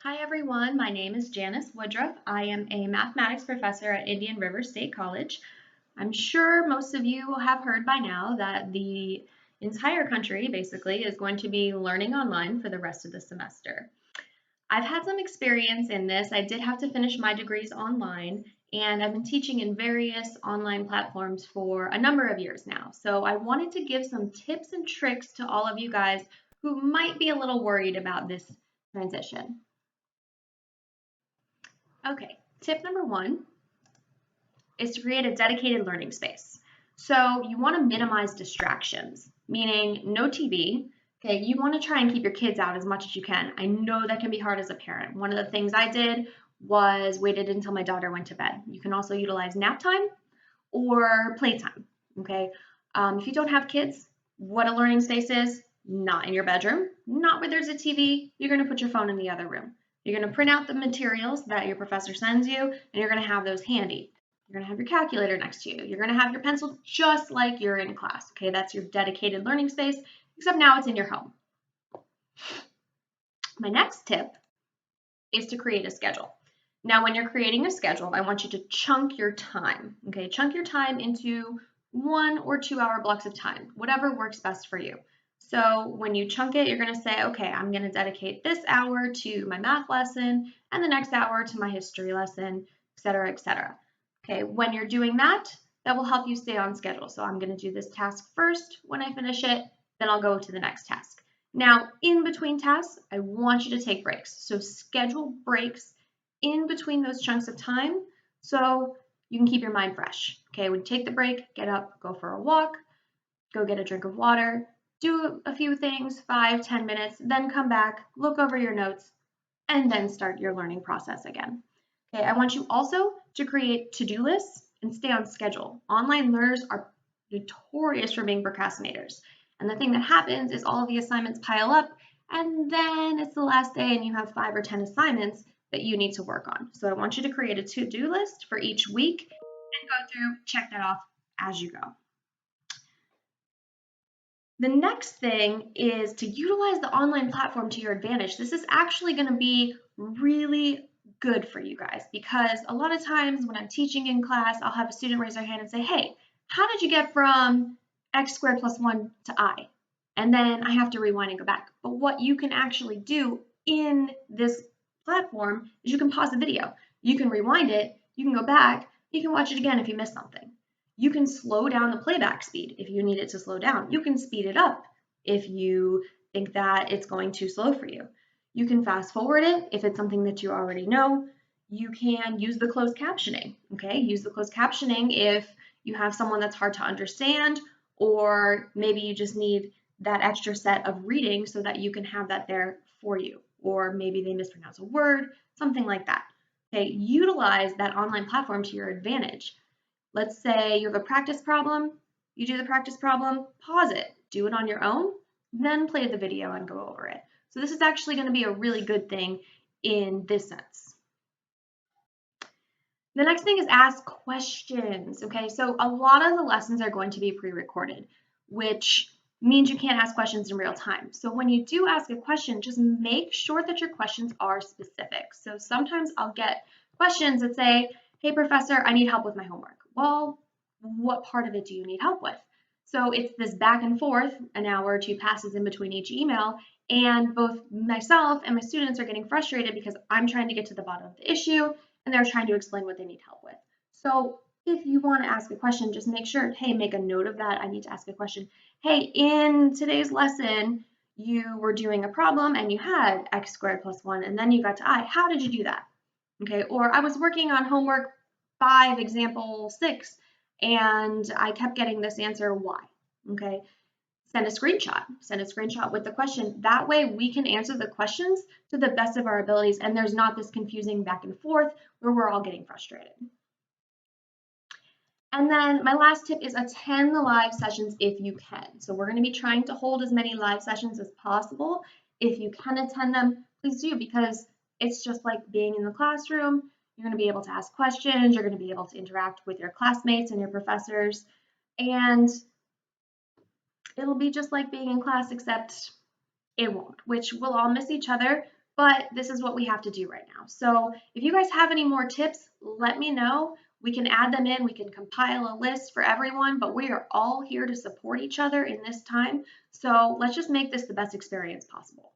Hi everyone, my name is Janice Woodruff. I am a mathematics professor at Indian River State College. I'm sure most of you have heard by now that the entire country basically is going to be learning online for the rest of the semester. I've had some experience in this. I did have to finish my degrees online, and I've been teaching in various online platforms for a number of years now. So I wanted to give some tips and tricks to all of you guys who might be a little worried about this transition. Okay, tip number one is to create a dedicated learning space. So you want to minimize distractions, meaning no TV. Okay, you want to try and keep your kids out as much as you can. I know that can be hard as a parent. One of the things I did was waited until my daughter went to bed. You can also utilize nap time or playtime. Okay, if you don't have kids, what a learning space is, not in your bedroom, not where there's a TV. You're going to put your phone in the other room. You're going to print out the materials that your professor sends you, and you're going to have those handy. You're going to have your calculator next to you. You're going to have your pencil just like you're in class. Okay, that's your dedicated learning space, except now it's in your home. My next tip is to create a schedule. Now, when you're creating a schedule, I want you to chunk your time. Okay, chunk your time into 1 or 2 hour blocks of time, whatever works best for you. So when you chunk it, you're going to say, okay, I'm going to dedicate this hour to my math lesson and the next hour to my history lesson, et cetera, et cetera. Okay, when you're doing that, that will help you stay on schedule. So I'm going to do this task first. When I finish it, then I'll go to the next task. Now, in between tasks, I want you to take breaks. So schedule breaks in between those chunks of time so you can keep your mind fresh. Okay, when you take the break, get up, go for a walk, go get a drink of water, do a few things, 5-10 minutes, then come back, look over your notes, and then start your learning process again. Okay, I want you also to create to-do lists and stay on schedule. Online learners are notorious for being procrastinators. And the thing that happens is all of the assignments pile up, and then it's the last day and you have 5 or 10 assignments that you need to work on. So I want you to create a to-do list for each week and go through, check that off as you go. The next thing is to utilize the online platform to your advantage. This is actually going to be really good for you guys because a lot of times when I'm teaching in class, I'll have a student raise their hand and say, hey, how did you get from x squared plus 1 to I? And then I have to rewind and go back. But what you can actually do in this platform is you can pause the video. You can rewind it, you can go back, you can watch it again if you missed something. You can slow down the playback speed if you need it to slow down. You can speed it up if you think that it's going too slow for you. You can fast forward it if it's something that you already know. You can use the closed captioning, okay? Use the closed captioning if you have someone that's hard to understand, or maybe you just need that extra set of reading so that you can have that there for you, or maybe they mispronounce a word, something like that. Okay, utilize that online platform to your advantage. Let's say you have a practice problem, you do the practice problem, pause it, do it on your own, then play the video and go over it. So this is actually going to be a really good thing in this sense. The next thing is ask questions. Okay, so a lot of the lessons are going to be pre-recorded, which means you can't ask questions in real time. So when you do ask a question, just make sure that your questions are specific. So sometimes I'll get questions that say, hey, professor, I need help with my homework. Well, what part of it do you need help with? So it's this back and forth, an hour or two passes in between each email, and both myself and my students are getting frustrated because I'm trying to get to the bottom of the issue and they're trying to explain what they need help with. So if you want to ask a question, just make sure, hey, make a note of that. I need to ask a question. Hey, in today's lesson, you were doing a problem and you had x squared plus 1 and then you got to I. How did you do that? Okay, or I was working on homework 5, example 6, and I kept getting this answer, why? Okay, send a screenshot. Send a screenshot with the question. That way we can answer the questions to the best of our abilities and there's not this confusing back and forth where we're all getting frustrated. And then my last tip is attend the live sessions if you can. So we're going to be trying to hold as many live sessions as possible. If you can attend them, please do, because it's just like being in the classroom. You're going to be able to ask questions. You're going to be able to interact with your classmates and your professors. And it'll be just like being in class, except it won't, which we'll all miss each other, but this is what we have to do right now. So if you guys have any more tips, let me know. We can add them in, we can compile a list for everyone, but we are all here to support each other in this time. So let's just make this the best experience possible.